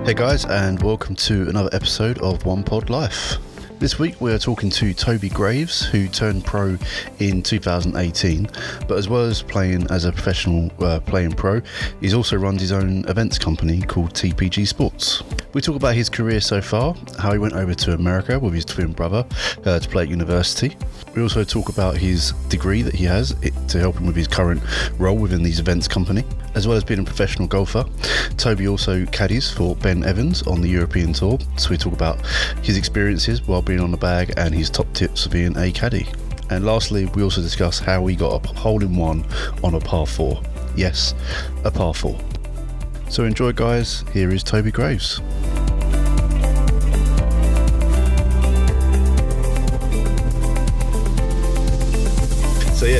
Hey guys, and welcome to another episode of One Pod Life. This week we are talking to Toby Graves, who turned pro in 2018, but as well as playing as a professional playing pro, he's also runs his own events company called TPG Sports. We talk about his career so far, how he went over to America with his twin brother to play at university. We also talk about his degree that he has to help him with his current role within his events company, as well as being a professional golfer. Toby also caddies for Ben Evans on the European Tour, so we talk about his experiences while being on the bag and his top tips for being a caddy. And lastly, we also discuss how he got a hole-in-one on a par 4. Yes, a par 4. So enjoy guys, here is Toby Graves.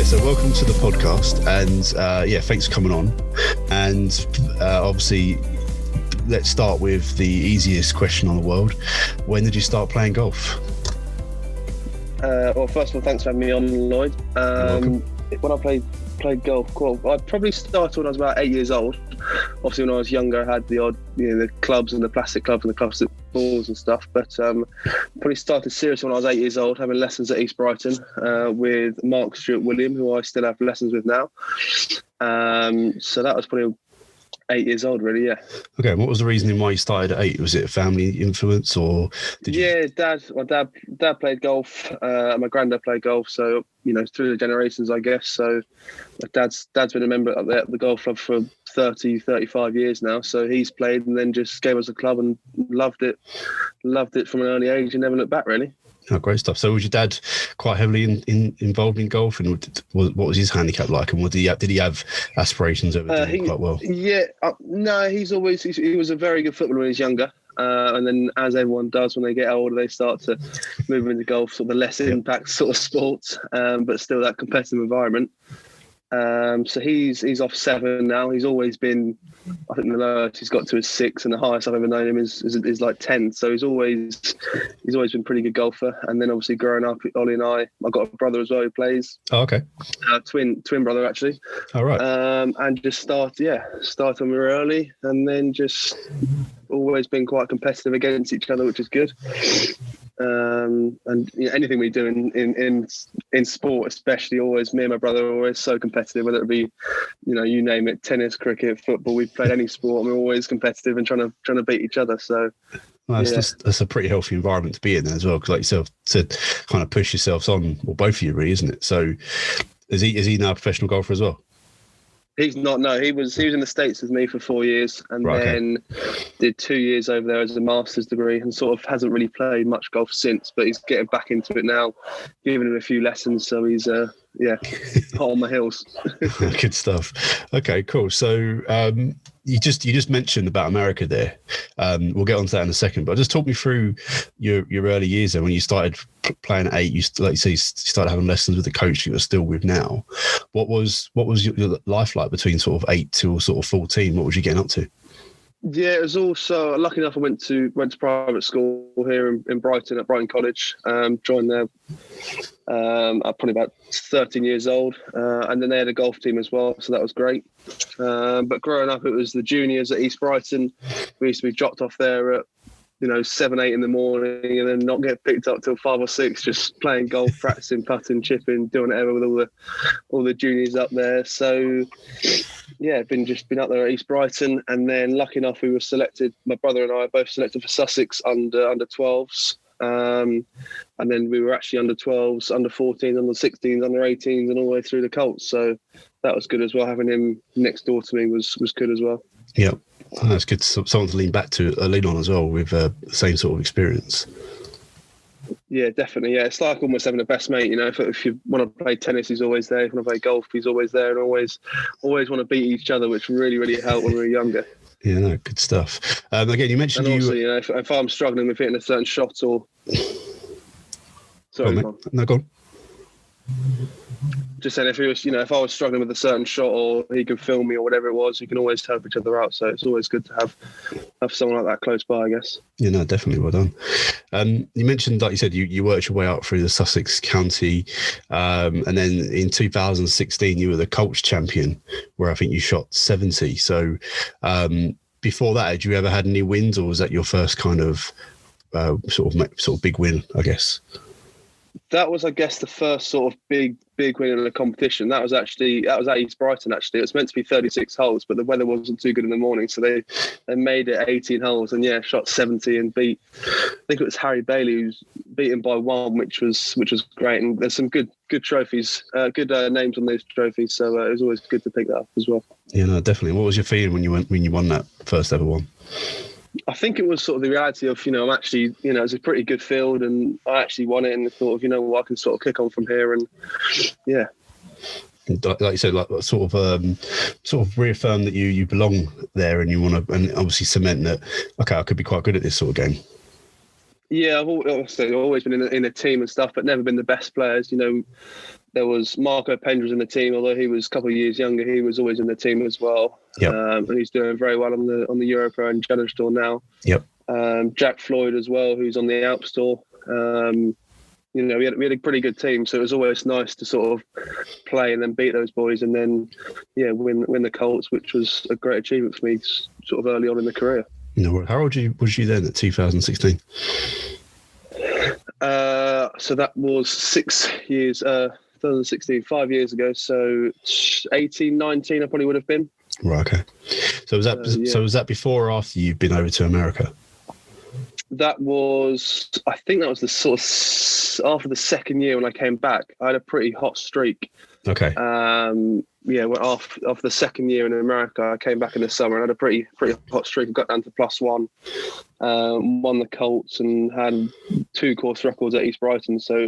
So welcome to the podcast, and thanks for coming on. And obviously, let's start with the easiest question on the world. When did you start playing golf? Well, first of all, thanks for having me on, Lloyd. When I played golf, I probably started when I was about 8 years old. Obviously, when I was younger, I had the odd, the clubs and the plastic clubs and the plastic balls and stuff. But probably started seriously when I was 8 years old, having lessons at East Brighton with Mark Stewart William, who I still have lessons with now. So that was probably 8 years old, really, yeah. Okay, and what was the reasoning why you started at 8? Was it a family influence, or did you? Yeah, my dad played golf, and my granddad played golf, so through the generations, I guess. So my dad's been a member at the golf club for 35 years now, so he's played and then just gave us a club and loved it from an early age and never looked back, really. Oh, great stuff. So was your dad quite heavily involved in golf, and what was his handicap like, and did he have aspirations of doing quite well? Yeah, no, he was a very good footballer when he was younger, and then as everyone does when they get older, they start to move into golf, sort of the less impact sort of sports, but still that competitive environment. So he's off 7 now. He's always been, I think the lowest he's got to is 6, and the highest I've ever known him is like 10. So he's always been a pretty good golfer. And then obviously growing up, Ollie and I've got a brother as well who plays. Oh, okay. Twin brother actually. All right. And just started when we were early, and then just always been quite competitive against each other, which is good. And anything we do in sport, especially, always me and my brother are always so competitive, whether it be you name it, tennis, cricket, football. We've played any sport and we're always competitive and trying to beat each other. So that's a pretty healthy environment to be in as well, because like yourself, to kind of push yourselves on, or both of you really, isn't it? So is he now a professional golfer as well? He's not. No, he was in the States with me for 4 years, and then did 2 years over there as a master's degree, and sort of hasn't really played much golf since. But he's getting back into it now, giving him a few lessons. So he's hot on my heels. Good stuff. Okay, cool. So you just mentioned about America there. We'll get onto that in a second, but just talk me through your early years there when you started playing at 8. You started having lessons with the coach you're still with now. What was your life like between sort of 8 to sort of 14? What was you getting up to? Yeah, it was also lucky enough. I went to private school here in Brighton at Brighton College. Joined there. I'm probably about 13 years old, and then they had a golf team as well, so that was great. But growing up, it was the juniors at East Brighton. We used to be dropped off there at 7, 8 in the morning, and then not get picked up till 5 or 6, just playing golf, practicing, putting, chipping, doing whatever with all the juniors up there. So yeah, been up there at East Brighton, and then lucky enough we were selected. My brother and I are both selected for Sussex under 12s. And then we were actually under 12s, under 14s, under 16s, under 18s, and all the way through the Colts. So that was good as well. Having him next door to me was good as well. Yeah, that's good. Someone to lean on as well with the same sort of experience. Yeah, definitely. Yeah, it's like almost having a best mate. If you want to play tennis, he's always there. If you want to play golf, he's always there, and always want to beat each other, which really, really helped when we were younger. Yeah, no, good stuff. Again, you mentioned and also, if I'm struggling with hitting a certain shot or... Sorry, go on. Just saying, if I was struggling with a certain shot, or he can film me or whatever it was, you can always help each other out. So it's always good to have someone like that close by, I guess. Yeah, no, definitely. Well done. You mentioned, like you said, you worked your way up through the Sussex County, and then in 2016 you were the Colts champion, where I think you shot 70. So before that, had you ever had any wins, or was that your first kind of sort of big win, I guess? That was, I guess, the first sort of big win in the competition. That was at East Brighton. Actually, it was meant to be 36 holes, but the weather wasn't too good in the morning, so they made it 18 holes and shot 70 and beat. I think it was Harry Bailey who's beaten by one, which was great. And there's some good trophies, good names on those trophies. So it was always good to pick that up as well. Yeah, no, definitely. What was your feeling when you won that first ever one? I think it was sort of the reality of, I'm actually, it's a pretty good field and I actually won it, and thought of, I can sort of kick on from here, and yeah. Like you said, like sort of reaffirm that you belong there, and you want to, and obviously cement that, okay, I could be quite good at this sort of game. Yeah, I've always been in a team and stuff, but never been the best players. There was Marco Pendra in the team, although he was a couple of years younger. He was always in the team as well. Yep. And he's doing very well on the Europro and Challenge Tour now. Yep. Jack Floyd as well, who's on the Alps Tour. We had a pretty good team, so it was always nice to sort of play and then beat those boys, and then win the Colts, which was a great achievement for me, sort of early on in the career. No, how old was you then at 2016? So that was 6 years. 2016, 5 years ago. So 18, 19, I probably would have been. Right. Okay. So was that so was that before or after you've been over to America? I think that was the sort of after the second year when I came back. I had a pretty hot streak. Okay. Went off the second year in America. I came back in the summer and had a pretty hot streak. I got down to +1, won the Colts and had 2 course records at East Brighton. So it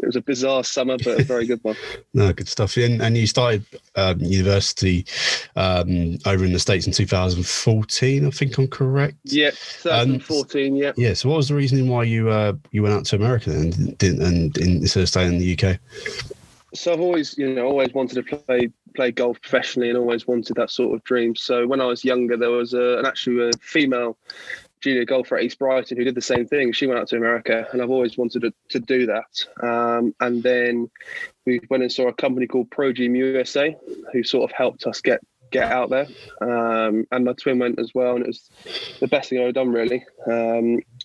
was a bizarre summer, but a very good one. No, good stuff. And you started university over in the States in 2014, I think I'm correct. Yeah, 2014. Yeah. Yeah. So what was the reasoning why you went out to America then and instead of staying in the UK? So I've always wanted to play golf professionally, and always wanted that sort of dream. So when I was younger, there was actually a female junior golfer at East Brighton who did the same thing. She went out to America, and I've always wanted to do that. And then we went and saw a company called Pro Gym USA, who sort of helped us get out there. And my twin went as well, and it was the best thing I've done, really.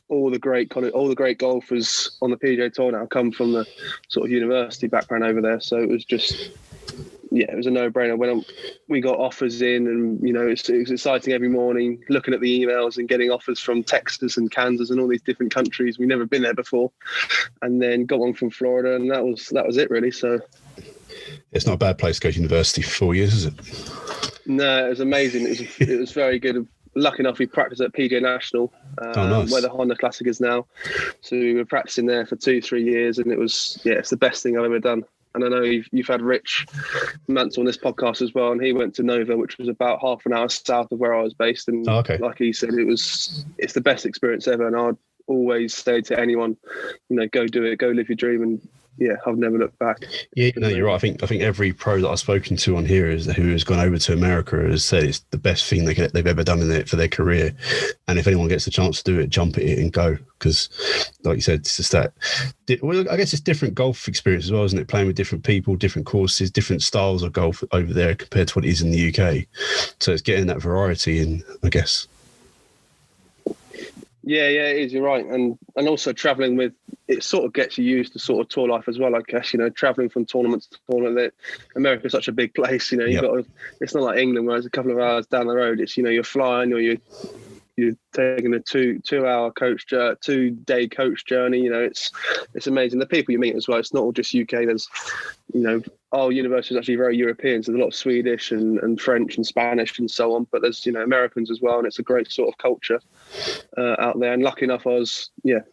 All the great golfers on the PGA Tour now come from the sort of university background over there. So it was just, it was a no-brainer. When we got offers in, and it was exciting every morning, looking at the emails and getting offers from Texas and Kansas and all these different countries. We'd never been there before, and then got one from Florida, and that was it, really. So it's not a bad place to go to university for 4 years, is it? No, it was amazing. It was very good. Lucky enough, we practiced at PGA National, nice. where the Honda Classic is now. So we were practicing there for 2-3 years, and it was, it's the best thing I've ever done. And I know you've had Rich Mansell on this podcast as well, and he went to Nova, which was about half an hour south of where I was based. And like he said, it's the best experience ever. And I'd always say to anyone, go do it, go live your dream. And I've never looked back. Yeah, no, you're right. I think every pro that I've spoken to on here who has gone over to America has said it's the best thing they've ever done in it for their career. And if anyone gets the chance to do it, jump at it and go. Because, like you said, it's just that. Well, I guess it's different golf experience as well, isn't it? Playing with different people, different courses, different styles of golf over there compared to what it is in the UK. So it's getting that variety in, I guess. Yeah, it is. You're right, and also traveling with it sort of gets you used to sort of tour life as well. I guess traveling from tournament to tournament. America's such a big place. You've got to, it's not like England, where it's a couple of hours down the road. It's you're flying, or you're taking a 2-hour 2-day coach journey. It's amazing. The people you meet as well. It's not all just UK. There's our university is actually very European, so there's a lot of Swedish and French and Spanish and so on. But there's Americans as well, and it's a great sort of culture out there. And lucky enough, I was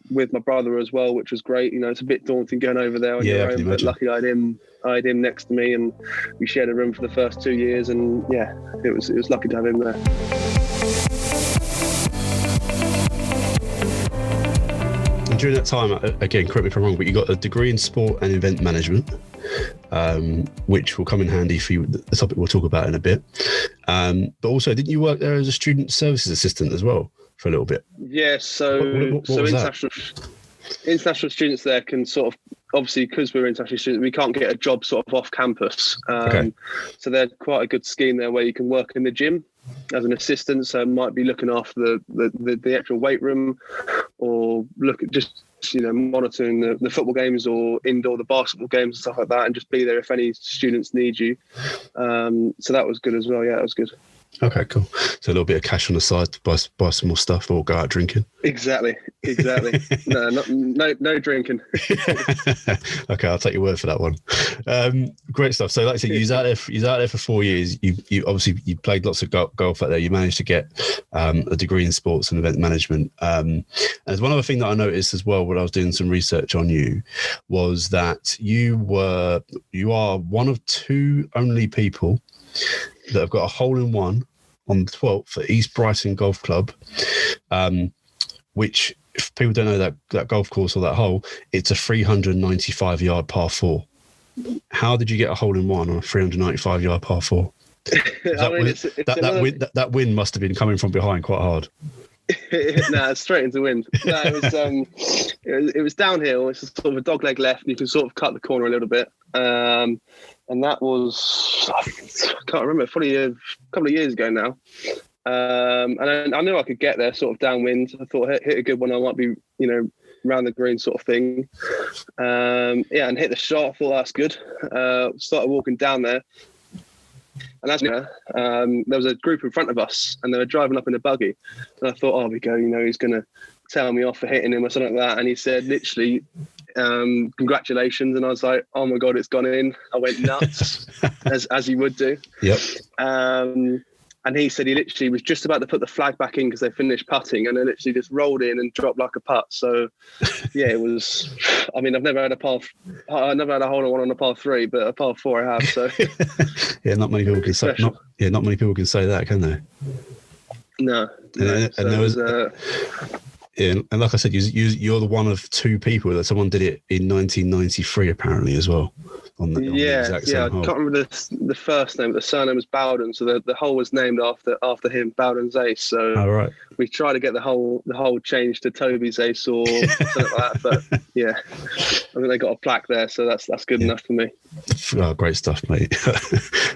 with my brother as well, which was great. It's a bit daunting going over there on your own, but luckily I had him next to me, and we shared a room for the first 2 years, and it was lucky to have him there. During that time, again, correct me if I'm wrong, but you got a degree in sport and event management, which will come in handy for you, the topic we'll talk about in a bit. But also, didn't you work there as a student services assistant as well for a little bit? Yeah, so international students there can sort of, obviously, because we're international students, we can't get a job sort of off campus. So they're quite a good scheme there where you can work in the gym. as an assistant, so might be looking after the actual weight room, or look at just monitoring the football games or the basketball games and stuff like that, and just be there if any students need you. So that was good as well. Yeah, that was good. Okay, cool. So a little bit of cash on the side to buy some more stuff or go out drinking. Exactly. No drinking. Okay, I'll take your word for that one. Great stuff. So, like I said, you was out there for 4 years. You obviously you played lots of golf out there. You managed to get a degree in sports and event management. And there's one other thing that I noticed as well when I was doing some research on you was that you are one of two only people that have got a hole-in-one on the 12th for East Brighton Golf Club, which, if people don't know that golf course or that hole, it's a 395-yard par 4. How did you get a hole-in-one on a 395-yard par 4? That wind must have been coming from behind quite hard. No, straight into wind. No, it was downhill. It's sort of a dogleg left, and you can sort of cut the corner a little bit. And that was, I can't remember, probably a couple of years ago now. And I knew I could get there sort of downwind. I thought hit a good one, I might be, round the green sort of thing. And hit the shot. I thought that's good. Started walking down there. And as there was a group in front of us, and they were driving up in a buggy. And I thought, oh, we go, he's going to tell me off for hitting him or something like that. And he said, literally, congratulations. And I was like, oh my God, it's gone in. I went nuts, as you would do. Yep. And he said he literally was just about to put the flag back in because they finished putting, and then literally just rolled in and dropped like a putt. So, yeah, it was. I mean, I've never had a hole in one on a par 3, but a par 4 I have. So, yeah, not many people can say. Not many people can say that, can they? No. And there was. Yeah, and like I said, you're the one of two people that someone did it in 1993, apparently, as well. On the exact same hole. I can't remember the first name, but the surname was Bowden, so the hole was named after him, Bowden's Ace. So we tried to get the whole changed to Toby's Ace or something like that, but yeah, I mean they got a plaque there, so that's good enough for me. Oh, great stuff, mate.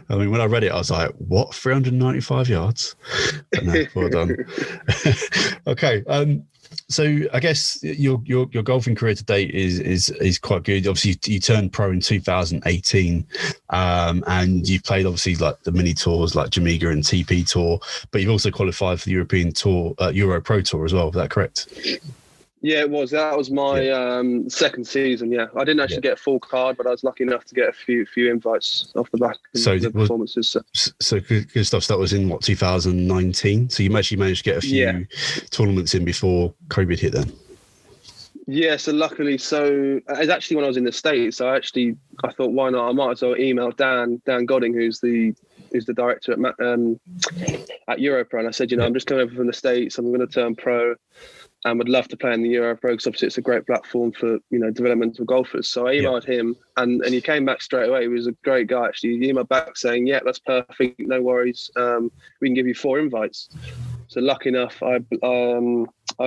I mean, when I read it, I was like, "What? 395 yards?" But no, well done. Okay. So I guess your golfing career to date is quite good. Obviously, you turned pro in 2018, and you've played obviously like the mini tours like Jamaica and TP Tour, but you've also qualified for the European Tour, Euro Pro Tour as well. Is that correct? Yeah, it was. That was my second season. Yeah, I didn't actually get a full card, but I was lucky enough to get a few invites off the back of the performances. So good stuff. So that was in 2019. So you actually managed to get a few tournaments in before COVID hit then. Yeah, so luckily, it's actually when I was in the States. I thought, why not? I might as well email Dan Godding, who's the director at Europro, and I said, I'm just coming over from the States. I'm going to turn pro. And would love to play in the Euro Pro because obviously it's a great platform for developmental golfers. So I emailed him, and he came back straight away. He was a great guy actually. He emailed back saying, "Yeah, that's perfect. No worries. We can give you 4 invites." So lucky enough, I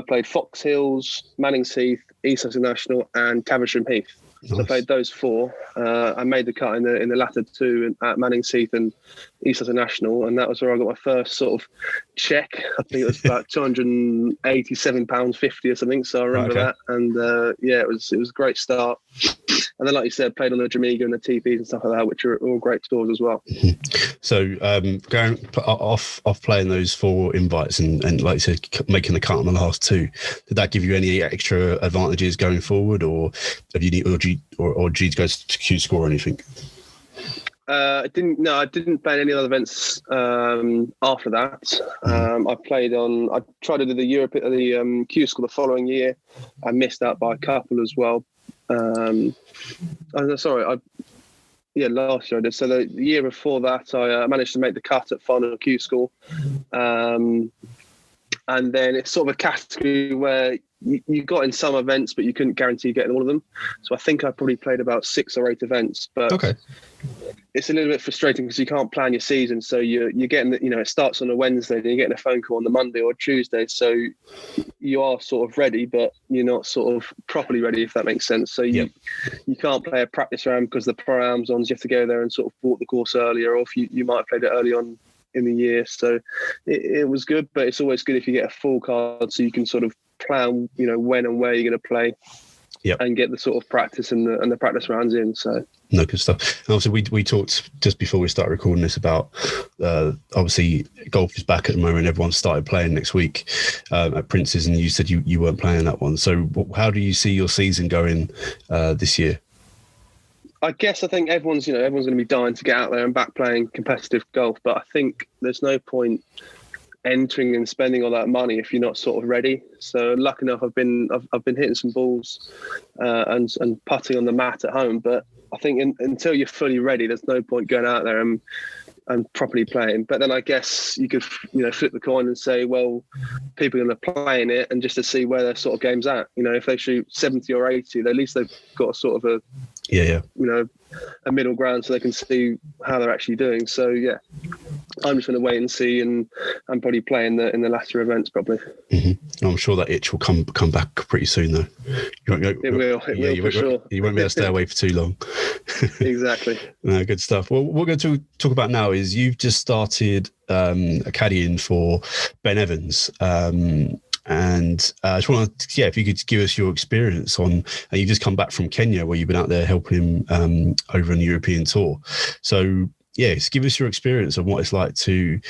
played Fox Hills, Mannings Heath, East Sussex National, and Caversham Heath. Nice. So I played those 4. I made the cut in the latter 2 at Mannings Heath and East Sussex National, and that was where I got my first sort of check. I think it was about £287.50 or something. So I remember that, and it was a great start. And then, like you said, played on the Jamaica and the TPs and stuff like that, which are all great tours as well. So going off playing those 4 invites and like you said, making the cut on the last 2, did that give you any extra advantages going forward, or have you need or do you go to Q Score or anything? I didn't play any other events after that. I tried to do the Q School the following year. I missed out by a couple as well. Last year I did. So the year before that, I managed to make the cut at final Q School. And then it's sort of a category where you got in some events, but you couldn't guarantee getting all of them. So I think I probably played about 6 or 8 events. But it's a little bit frustrating because you can't plan your season. So you're getting, it starts on a Wednesday, then you're getting a phone call on the Monday or Tuesday. So you are sort of ready, but you're not sort of properly ready, if that makes sense. So you can't play a practice round because the pro-am's on. So you have to go there and sort of walk the course earlier, or if you might have played it early on in the year. So it was good, but it's always good if you get a full card so you can sort of plan, when and where you're going to play. Yep. And get the sort of practice and the practice rounds in. So no, good stuff. And obviously, we talked just before we started recording this about obviously golf is back at the moment. Everyone started playing next week at Prince's, and you said you weren't playing that one. So how do you see your season going this year? I think everyone's going to be dying to get out there and back playing competitive golf, but I think there's no point entering and spending all that money if you're not sort of ready. So lucky enough, I've been hitting some balls and putting on the mat at home. But I think until you're fully ready, there's no point going out there and properly playing. But then I guess you could flip the coin and say, well, people are going to play in it, and just to see where their sort of game's at. If they shoot 70 or 80, at least they've got a sort of a middle ground so they can see how they're actually doing. So yeah, I'm just going to wait and see, and probably play in the latter events probably. Mm-hmm. I'm sure that itch will come back pretty soon though. It will for sure. You won't be able to stay away for too long. Exactly. No, good stuff. Well, what we're going to talk about now is you've just started caddying for Ben Evans. And I just want to, if you could give us your experience on, and you've just come back from Kenya where you've been out there helping him over on the European tour. So, just give us your experience on what it's like to,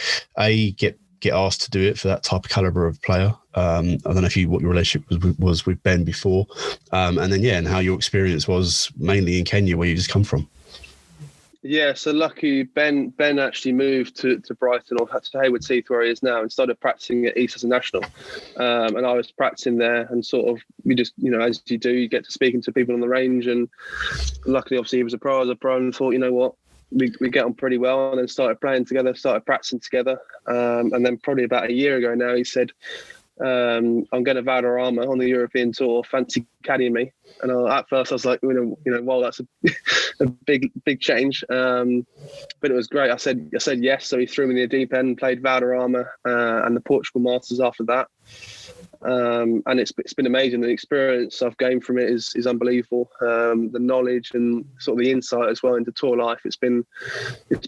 get asked to do it for that type of caliber of player. I don't know what your relationship was with Ben before. And then, and how your experience was mainly in Kenya where you just come from. Yeah, so lucky Ben actually moved to Brighton, or to Hayward Heath where he is now, and started practicing at East as a national. And I was practicing there, and sort of we just, as you do, you get to speaking to people on the range. And luckily, obviously, he was a pro, and thought, you know what, we get on pretty well, and then started playing together, started practicing together. And then probably about a year ago now, he said, I'm going to Valderrama on the European tour, fancy caddying me. And at first I was like, well, that's a big change. But it was great. I said yes. So he threw me in the deep end, played Valderrama and the Portugal Masters after that. And it's been amazing. The experience I've gained from it is unbelievable. The knowledge and sort of the insight as well into tour life. It's been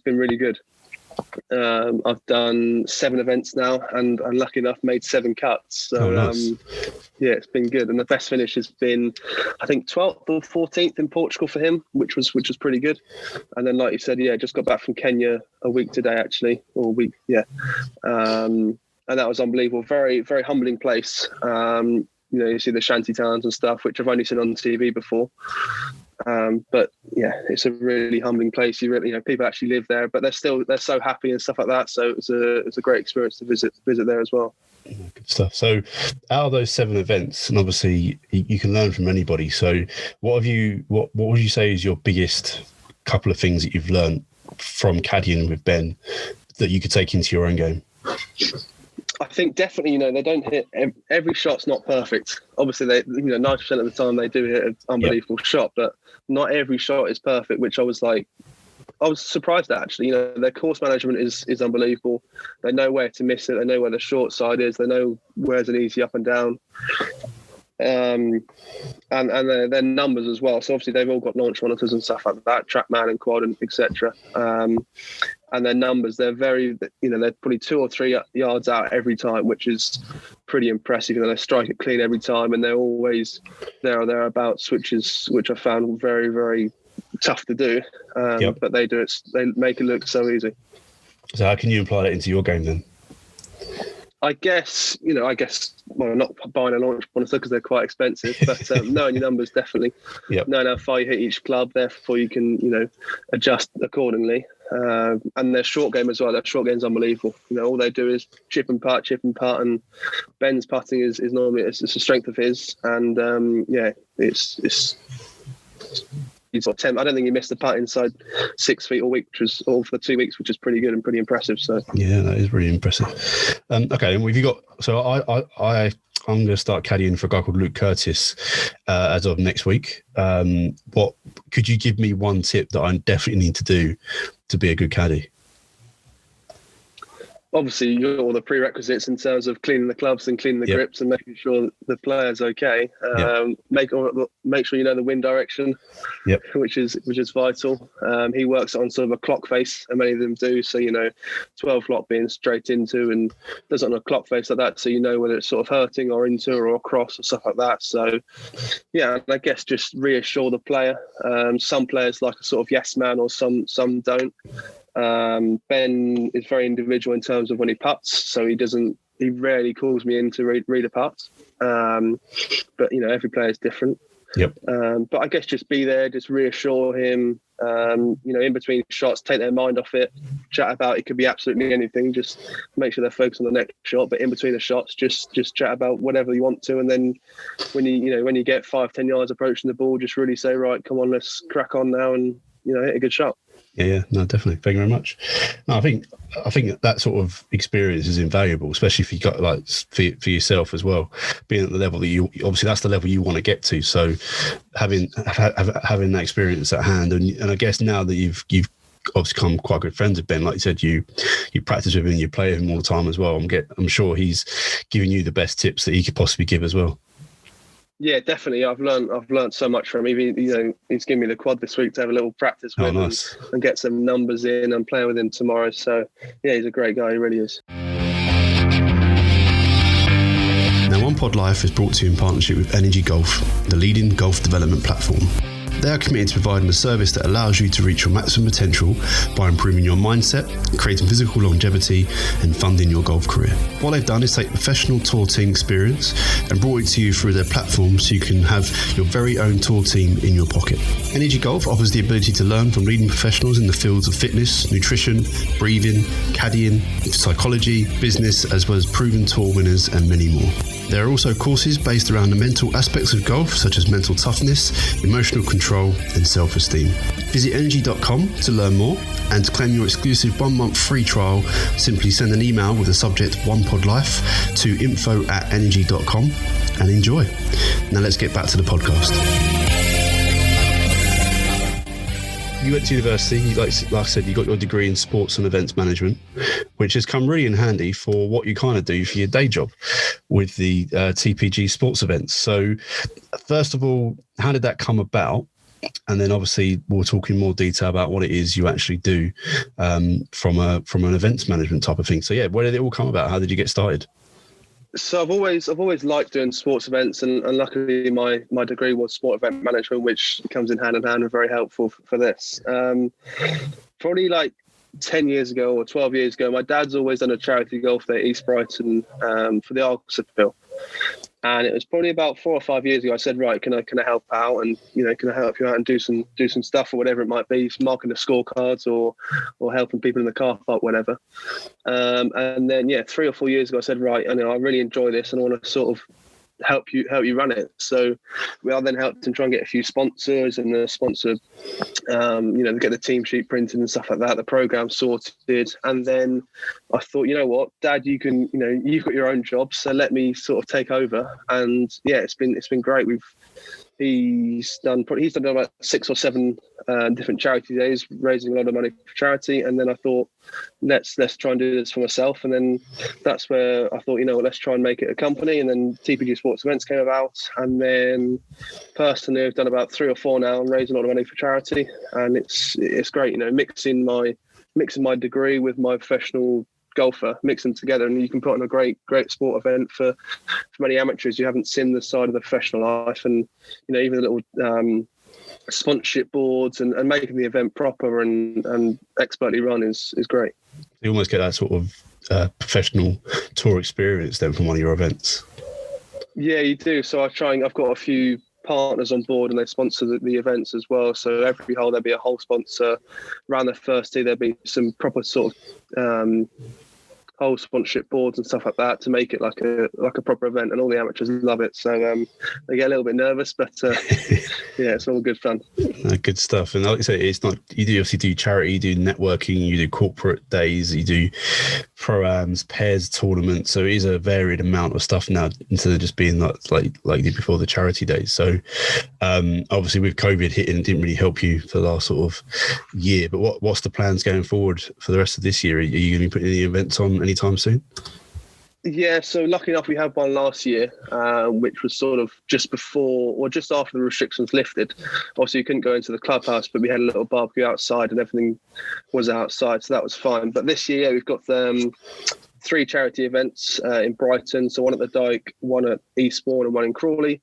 really good. I've done 7 events now, and I'm lucky enough made 7 cuts. So nice. It's been good, and the best finish has been, I think, 12th or 14th in Portugal for him, which was pretty good. And then, like you said, just got back from Kenya a week today, actually, or a week, and that was unbelievable. Very, very humbling place. You see the shanty towns and stuff, which I've only seen on TV before. But it's a really humbling place. You really, people actually live there, but they're so happy and stuff like that. So it's a great experience to visit there as well. Good stuff. So out of those 7 events, and obviously you can learn from anybody. So what would you say is your biggest couple of things that you've learned from caddying with Ben that you could take into your own game? I think definitely, they don't hit every shot's not perfect. Obviously, they 90% of the time they do hit an unbelievable shot, but not every shot is perfect. Which I was surprised at, actually. Their course management is unbelievable. They know where to miss it. They know where the short side is. They know where's an easy up and down. And their numbers as well. So obviously they've all got launch monitors and stuff like that, TrackMan and Quad and etc. And their numbers, they're very, they're probably 2 or 3 yards out every time, which is pretty impressive. They strike it clean every time, and they're always there or thereabouts, which I found very, very tough to do. But they do it. They make it look so easy. So how can you apply that into your game then? I guess, well, not buying a launch monitor because they're quite expensive, but knowing your numbers definitely. Knowing how far you hit each club, therefore you can, adjust accordingly. And their short game as well. Their short game is unbelievable. All they do is chip and putt, and Ben's putting is normally it's a strength of his, and it's. He's got 10. I don't think he missed the putt inside 6 feet all week, which was all for 2 weeks, which is pretty good and pretty impressive. So that is really impressive. Okay, and we've got. So I'm going to start caddying for a guy called Luke Curtis as of next week. What could you give me one tip that I definitely need to do to be a good caddy? obviously you got all the prerequisites in terms of cleaning the clubs and cleaning the grips and making sure the player's okay. Make sure you know the wind direction, which is vital. He works on sort of a clock face, and many of them do. So 12 o'clock being straight into, and does it on a clock face like that, so you know whether it's sort of hurting or into or across or stuff like that. So I guess just reassure the player. Some players like a sort of yes man, or some don't. Ben is very individual in terms of when he putts, so he rarely calls me in to read a putt. But every player is different. But I guess just be there, just reassure him. In between shots, take their mind off it, chat about it. Could be absolutely anything. Just make sure they're focused on the next shot. But in between the shots, just chat about whatever you want to. And then when you get 5-10 yards approaching the ball, just really say, right, come on, let's crack on now and hit a good shot. Yeah, no, definitely. Thank you very much. No, I think that sort of experience is invaluable, especially if you got for yourself as well, being at the level that you obviously that's the level you want to get to. So having that experience at hand, and I guess now that you've obviously become quite good friends with Ben, like you said, you practice with him and you play with him all the time as well. I'm sure he's giving you the best tips that he could possibly give as well. Yeah, definitely. I've learned so much from him. He's given me the quad this week to have a little practice with and get some numbers in. I'm playing with him tomorrow. So yeah, he's a great guy. He really is. Now, One Pod Life is brought to you in partnership with Energy Golf, the leading golf development platform. They are committed to providing a service that allows you to reach your maximum potential by improving your mindset, creating physical longevity, and funding your golf career. What they've done is take professional tour team experience and brought it to you through their platform so you can have your very own tour team in your pocket. Energy Golf offers the ability to learn from leading professionals in the fields of fitness, nutrition, breathing, caddying, psychology, business, as well as proven tour winners and many more. There are also courses based around the mental aspects of golf, such as mental toughness, emotional control, and self-esteem. Visit energy.com to learn more, and to claim your exclusive 1-month free trial, simply send an email with the subject OnePodLife to info@energy.com and enjoy. Now let's get back to the podcast. You went to university, like I said, you got your degree in sports and events management, which has come really in handy for what you kind of do for your day job with the TPG Sports Events. So first of all, how did that come about? And then obviously we'll talk in more detail about what it is you actually do from an events management type of thing. So yeah, where did it all come about? How did you get started? So I've always liked doing sports events, and luckily my degree was sport event management, which comes in hand and very helpful for this. Probably like 10 years ago or 12 years ago, my dad's always done a charity golf day at East Brighton for the Argos appeal. And it was probably about 4 or 5 years ago. I said, right, can I help out, and can I help you out and do some stuff or whatever it might be, marking the scorecards or helping people in the car park, whatever. And then 3 or 4 years ago, I said, right, I really enjoy this, and I want to sort of help you run it. So I then helped him try and get a few sponsors, and the sponsor, get the team sheet printed and stuff like that, the program sorted. And then I thought, you know what, Dad, you've got your own job, so let me sort of take over. And yeah, it's been great. He's done about 6 or 7 different charity days, raising a lot of money for charity. And then I thought, let's try and do this for myself. And then that's where I thought, let's try and make it a company. And then TPG Sports Events came about. And then personally, I've done about 3 or 4 now and raised a lot of money for charity. And it's great, mixing my degree with my professional golfer, mix them together, and you can put on a great sport event for many amateurs who haven't seen the side of the professional life. And even the little sponsorship boards and making the event proper and expertly run is great. You almost get that sort of professional tour experience then from one of your events. Yeah, you do. So I've got a few partners on board, and they sponsor the events as well. So every hole there'll be a hole sponsor. Around the first tee there'll be some proper sort of whole sponsorship boards and stuff like that to make it like a proper event, and all the amateurs love it. So they get a little bit nervous, but yeah, it's all good fun. Good stuff. And like I say, it's not, you do obviously do charity, you do networking, you do corporate days, you do pro-ams, pairs tournaments. So it is a varied amount of stuff now, instead of just being like you did before the charity days. So obviously with COVID hitting, it didn't really help you for the last sort of year. But what's the plans going forward for the rest of this year? Are you going to be putting any events on anytime soon? Yeah, so lucky enough we had one last year, which was sort of just before or just after the restrictions lifted. Obviously you couldn't go into the clubhouse, but we had a little barbecue outside and everything was outside, so that was fine. But this year we've got 3 charity events in Brighton, so one at the Dyke, one at Eastbourne and one in Crawley.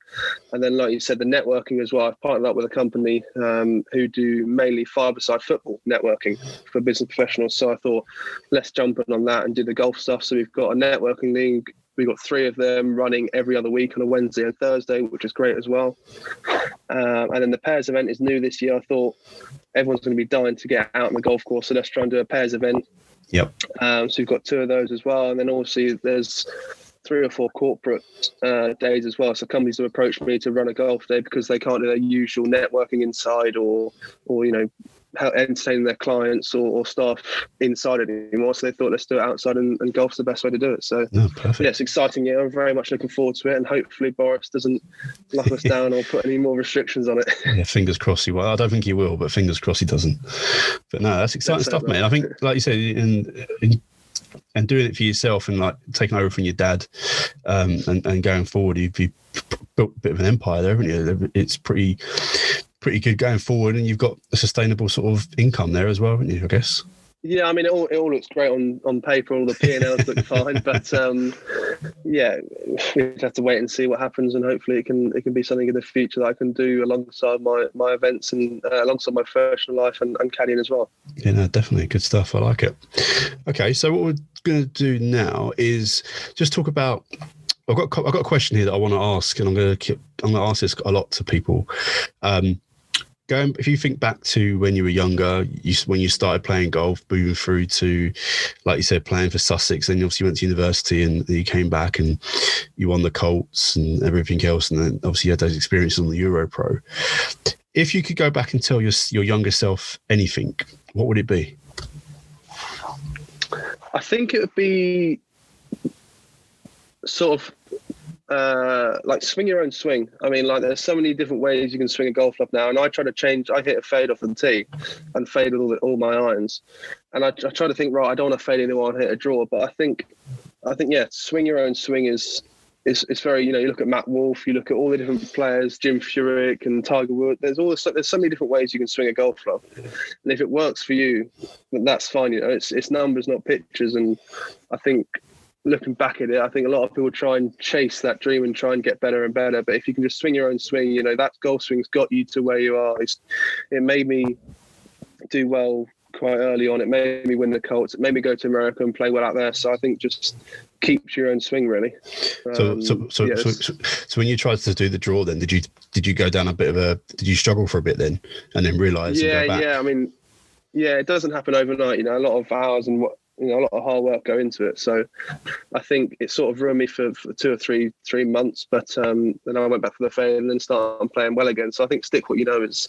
And then, like you said, the networking as well. I've partnered up with a company who do mainly five-a-side football networking for business professionals. So I thought, let's jump in on that and do the golf stuff. So we've got a networking league. We've got 3 of them running every other week on a Wednesday and Thursday, which is great as well. And then the pairs event is new this year. I thought everyone's going to be dying to get out on the golf course, so let's try and do a pairs event. Yep. So we've got 2 of those as well, and then also there's 3 or 4 corporate days as well. So companies have approached me to run a golf day because they can't do their usual networking inside or entertaining their clients or staff inside anymore. So they thought, let's do it outside, and golf's the best way to do it. So perfect. Yeah, it's exciting. Yeah, I'm very much looking forward to it, and hopefully Boris doesn't lock us down or put any more restrictions on it. Yeah, fingers crossed he will. I don't think he will, but fingers crossed he doesn't. But no, that's exciting stuff, mate. I think, like you said, and doing it for yourself and like taking over from your dad, and going forward, you've built a bit of an empire there, haven't you? It's pretty good going forward, and you've got a sustainable sort of income there as well, haven't you, I guess? Yeah, I mean, it all looks great on paper. All the P&Ls look fine, but yeah, we have to wait and see what happens, and hopefully it can be something in the future that I can do alongside my events and alongside my professional life and caddying as well. Yeah, no, definitely good stuff. I like it. Okay, so what we're going to do now is just talk about. I've got a question here that I want to ask, and I'm going to ask this a lot to people. If you think back to when you were younger, when you started playing golf, moving through to, like you said, playing for Sussex, then you obviously went to university and you came back and you won the Colts and everything else, and then obviously you had those experiences on the Euro Pro. If you could go back and tell your younger self anything, what would it be? I think it would be sort of like swing your own swing. I mean, like there's so many different ways you can swing a golf club now, and I try to change. I hit a fade off the tee and fade with all my irons, and I try to think, right, I don't want to fade anyone, hit a draw, but I think yeah, swing your own swing is very, you look at Matt Wolff, you look at all the different players, Jim Furyk and Tiger Woods. There's so many different ways you can swing a golf club, and if it works for you, then that's fine. It's numbers, not pictures, and I think, looking back at it, I think a lot of people try and chase that dream and try and get better and better. But if you can just swing your own swing, that golf swing's got you to where you are. It made me do well quite early on. It made me win the Colts. It made me go to America and play well out there. So I think just keep your own swing, really. So when you tried to do the draw, then did you go down did you struggle for a bit then and then realise? Yeah. I mean, yeah, it doesn't happen overnight. A lot of hours and a lot of hard work go into it. So I think it sort of ruined me for 2 or 3 months. But then I went back for the fade and then started playing well again. So I think stick what you know is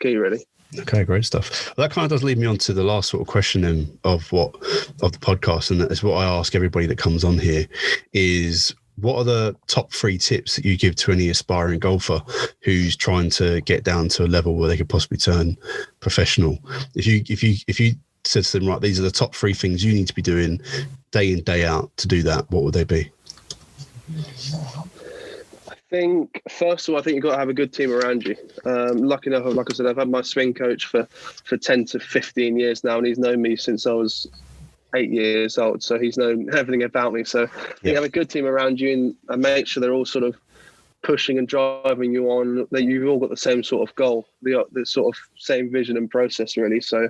key, really. Okay, great stuff. Well, that kind of does lead me on to the last sort of question then of the podcast, and that's what I ask everybody that comes on here is, what are the top 3 tips that you give to any aspiring golfer who's trying to get down to a level where they could possibly turn professional? If you said to them, right, these are the top 3 things you need to be doing day in, day out to do that, what would they be? I think, first of all, you've got to have a good team around you. Lucky enough, like I said, I've had my swing coach for 10 to 15 years now, and he's known me since I was 8 years old. So he's known everything about me. So you have a good team around you and make sure they're all sort of pushing and driving you on, that you've all got the same sort of goal, the sort of same vision and process, really. So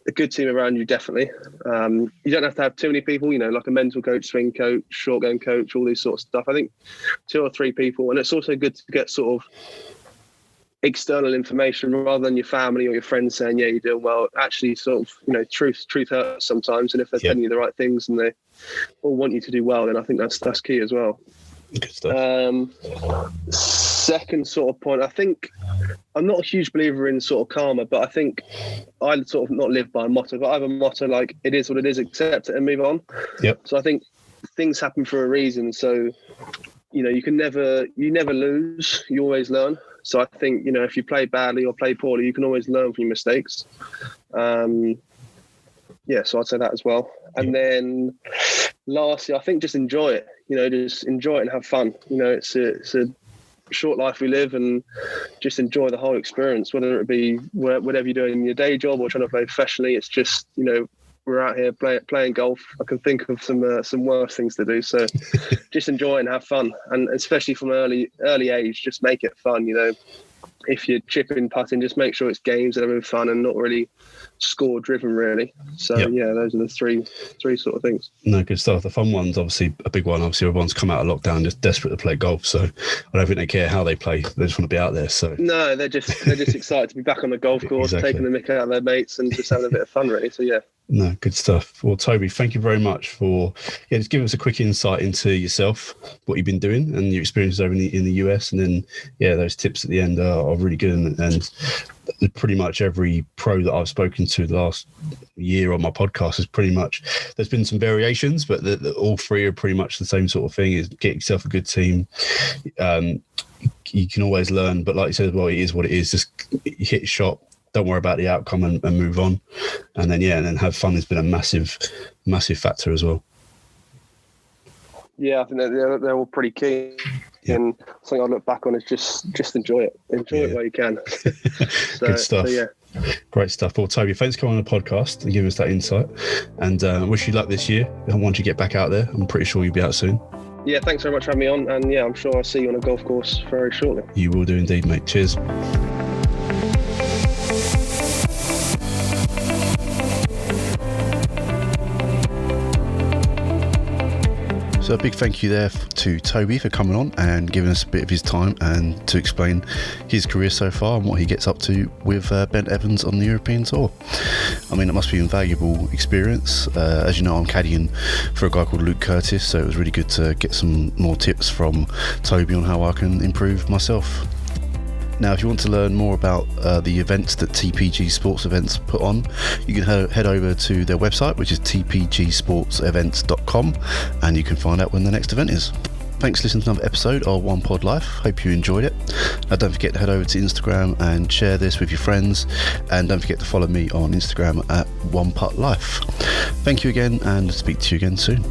a good team around you, definitely. You don't have to have too many people, like a mental coach, swing coach, short game coach, all these sort of stuff. I think 2 or 3 people. And it's also good to get sort of external information rather than your family or your friends saying, yeah, you're doing well. Actually, sort of, truth hurts sometimes. And if they're telling you the right things and they all want you to do well, then I think that's key as well. Good stuff. Second sort of point, I think I'm not a huge believer in sort of karma, but I think I sort of not live by a motto, but I have a motto like, it is what it is, accept it and move on. Yep. So I think things happen for a reason. So, you never lose, you always learn. So I think, if you play badly or play poorly, you can always learn from your mistakes. So I'd say that as well. And then lastly, I think just enjoy it. Just enjoy it and have fun. It's a short life we live, and just enjoy the whole experience, whether it be whatever you're doing in your day job or trying to play professionally. It's just, we're out here playing golf. I can think of some worse things to do. So just enjoy and have fun. And especially from early age, just make it fun. If you're chipping, putting, just make sure it's games that are having fun and not really score driven, really. So those are the three sort of things. No, good stuff. The fun one's obviously a big one. Obviously, everyone's come out of lockdown just desperate to play golf. So I don't think they care how they play. They just want to be out there. So no, they're just excited to be back on the golf course, taking the mick out of their mates and just having a bit of fun, really. So yeah. No, good stuff. Well, Toby, thank you very much for just giving us a quick insight into yourself, what you've been doing, and your experiences over in the US. And then, those tips at the end are really good. And pretty much every pro that I've spoken to the last year on my podcast is pretty much, there's been some variations, but all three are pretty much the same sort of thing: is get yourself a good team. You can always learn, but like you said, well, it is what it is. Just hit a shot. Don't worry about the outcome and move on. And then have fun has been a massive, massive factor as well. Yeah, I think they're all pretty key. Yeah. And something I look back on is just enjoy it. Enjoy it while you can. Good stuff. Great stuff. Well, Toby, thanks for coming on the podcast and giving us that insight. And wish you luck this year. And once you get back out there, I'm pretty sure you'll be out soon. Yeah, thanks very much for having me on. And I'm sure I'll see you on a golf course very shortly. You will do indeed, mate. Cheers. So a big thank you there to Toby for coming on and giving us a bit of his time and to explain his career so far and what he gets up to with Ben Evans on the European Tour. I mean, it must be an invaluable experience. As you know, I'm caddying for a guy called Luke Curtis, so it was really good to get some more tips from Toby on how I can improve myself. Now, if you want to learn more about the events that TPG Sports Events put on, you can head over to their website, which is tpgsportsevents.com, and you can find out when the next event is. Thanks for listening to another episode of One Pod Life. Hope you enjoyed it. Don't forget to head over to Instagram and share this with your friends, and don't forget to follow me on Instagram at One Putt Life. Thank you again, and speak to you again soon.